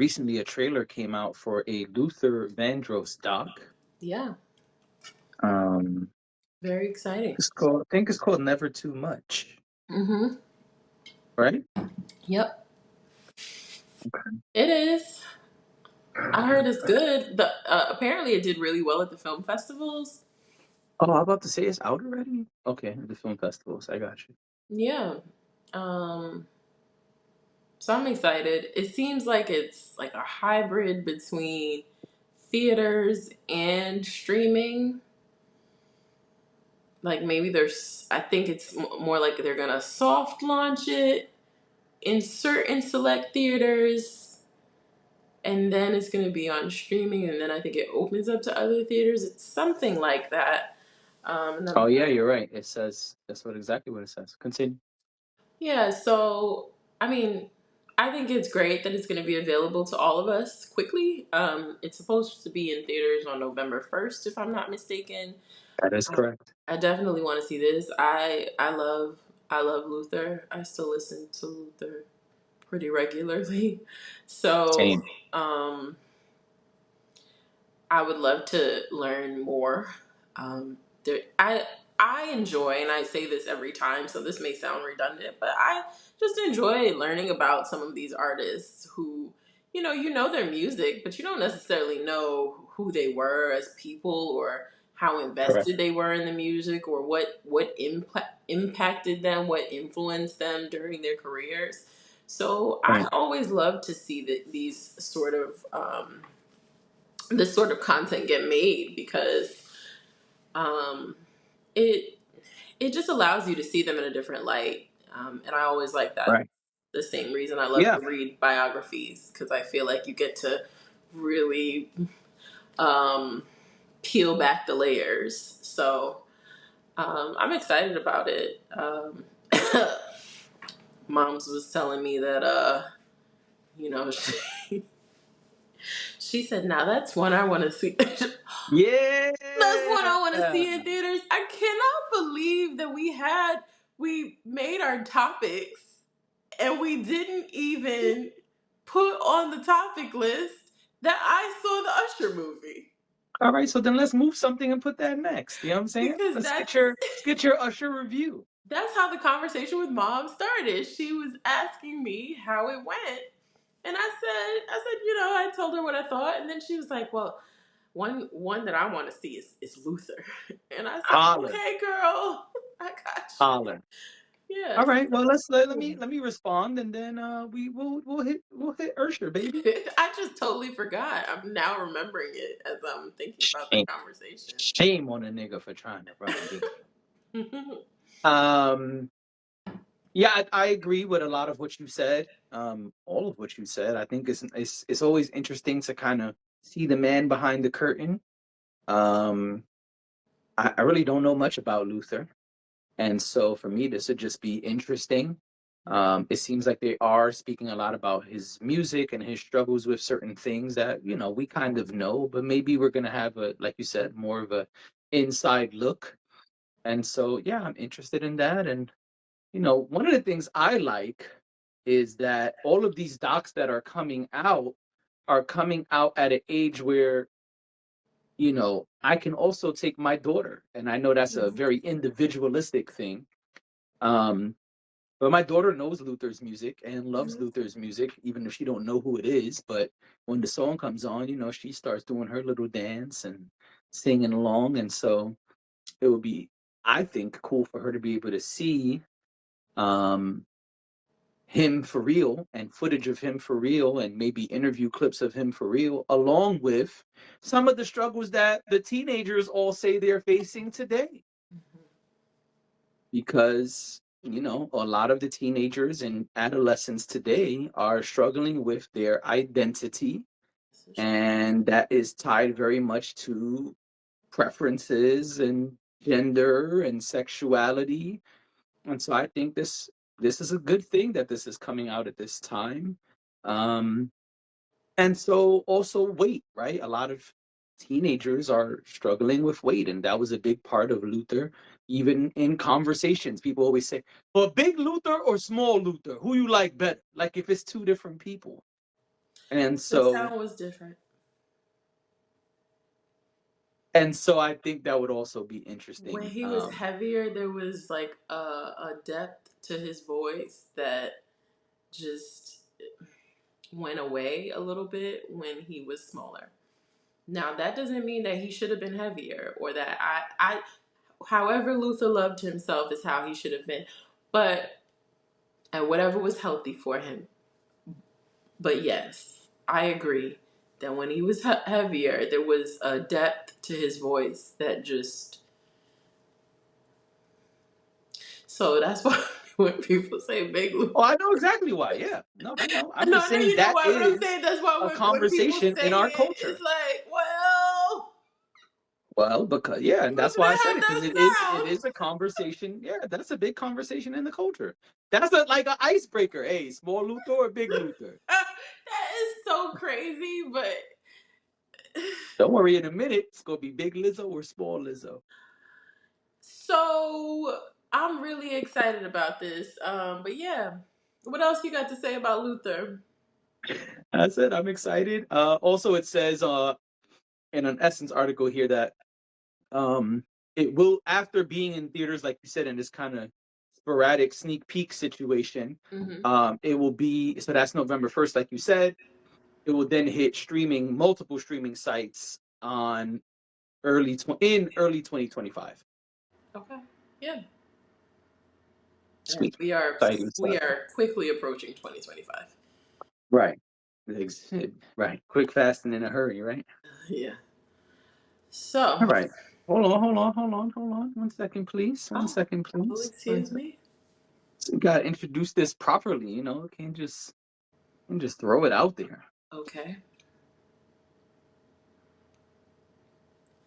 recently a trailer came out for a Luther Vandross doc. Yeah, Um, very exciting. I think it's called Never Too Much, Mm-hmm. right? Yep, Okay. it is. I heard it's good. The apparently it did really well at the film festivals. Oh, I'm about to say it's out already. Okay, the film festivals. I got you. Yeah. Um, so I'm excited. It seems like it's like a hybrid between theaters and streaming. Like maybe there's, I think it's more like they're gonna soft launch it in certain select theaters, and then it's gonna be on streaming, and then I think it opens up to other theaters. It's something like that. And Oh then, yeah, you're right. It says that's what exactly what it says. Continue. yeah, so I mean, I think it's great that it's going to be available to all of us quickly. It's supposed to be in theaters on November 1st, if I'm not mistaken. That is correct. I definitely want to see this. I love Luther. I still listen to Luther pretty regularly. So Same. um, I would love to learn more. Um, I enjoy, and I say this every time, so this may sound redundant, but I just enjoy learning about some of these artists who, you know their music, but you don't necessarily know who they were as people or how Correct. invested they were in the music or what impacted them, what influenced them during their careers. So I Right. always love to see that these sort of this sort of content get made because um, it it just allows you to see them in a different light. And I always like that. Right. The same reason I love Yeah. to read biographies because I feel like you get to really um, peel back the layers. So I'm excited about it. Moms was telling me that you know she said, "Now that's one I want to see." Yeah. That's what I want to see in theaters. I cannot believe that we made our topics and we didn't even put on the topic list that I saw the Usher movie. All right, so then let's move something and put that next. You know what I'm saying? Because Let's get your Usher review. that's how the conversation with mom started. She was asking me how it went. And I told her what I thought, and then she was like, "Well, one that I want to see is Luther," and I said, Holler. "Okay, girl, I got you." Holler. All Yes. right, well let me respond and then we'll hit Usher, baby. I just totally forgot. I'm now remembering it as I'm thinking about the Shame. conversation. Shame on a nigga for trying to run game. Um yeah, I agree with a lot of what you said. All of what you said. I think it's always interesting to kind of see the man behind the curtain. Um I really don't know much about Luther. And so for me, this would just be interesting. It seems like they are speaking a lot about his music and his struggles with certain things that, we kind of know, but maybe we're going to have like you said, more of a inside look. And so, yeah, I'm interested in that. And, one of the things I like is that all of these docs that are coming out at an age where, I can also take my daughter. And I know that's a very individualistic thing. Um, but my daughter knows Luther's music and loves Mhm. Luther's music, even if she don't know who it is. But when the song comes on, she starts doing her little dance and singing along. And so it would be, I think, cool for her to be able to see um, him for real and footage of him for real and maybe interview clips of him for real, along with some of the struggles that the teenagers all say they're facing today. Because a lot of the teenagers and adolescents today are struggling with their identity, This is and that is tied very much to preferences and gender and sexuality. And so I think this is a good thing that this is coming out at this time. um and so also weight, right? A lot of teenagers are struggling with weight, and that was a big part of Luther. Even in conversations, people always say, "Well, big Luther or small Luther, who you like better?" Like if it's two different people. And The so sound was different. I think that would also be When interesting. he was heavier, there was like a depth to his voice that just went away a little bit when he was smaller. Now that doesn't mean that he should have been heavier or that I however Luther loved himself is how he should have been. But and whatever was healthy for him. But yes, I agree that when he was heavier, there was a depth to his voice that just. So that's why when people say Big Lou. Oh, I know exactly why. Yeah. No, I know. I'm No, just I know saying you know that why, but I'm is saying that's why a when people conversation say in our it, it's culture. like, well, Well, because yeah, and that's Luther why I didn't said have it because that it sound. is a conversation. Yeah, that's a big conversation in the culture. That's a, like an icebreaker. Hey, small Luther or big Luther? That is so crazy, but Don't worry, in a minute it's gonna be big Lizzo or small Lizzo. so I'm really excited about this. But yeah, what else you got to say about Luther? That's it. I'm excited. Also, it says in an Essence article here that um it will, after being in theaters, like you said, in this kind of sporadic sneak peek situation, Hmm. it will be, so that's November 1st, like you said. It will then hit multiple streaming sites on early 2025. Okay. Yeah. And Sweet. we are Exciting we stuff. are quickly approaching 2025. Right. Right. Quick, fast, and in a hurry, right? Yeah. So, All right. Hold on. 1 second, please. One oh, second, well, please. One excuse second. me. So we gotta introduce this properly, can't just throw it out there. Okay.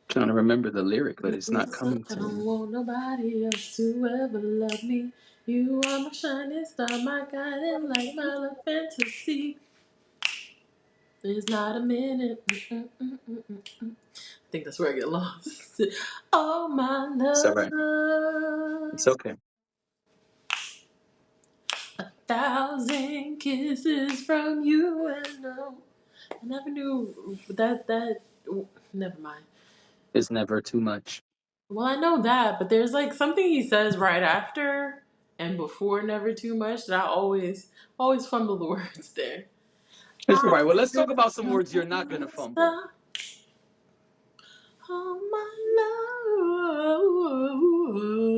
Trying to remember the lyric, but it's not Listen, coming I to don't me. want nobody else to ever love me. You are my shining star, my guiding light, my love fantasy. There's not a minute. I think that's where I get lost. Oh, my It's all right. It's love. okay. 1,000 kisses from you and no. I never knew that. Never mind. It's never too much. Well, I know that, but there's like something he says right after and before "never too much" that I always fumble the words there. It's all I right. Well, let's talk just about some words you're not gonna can't fumble. stop. Oh, my love.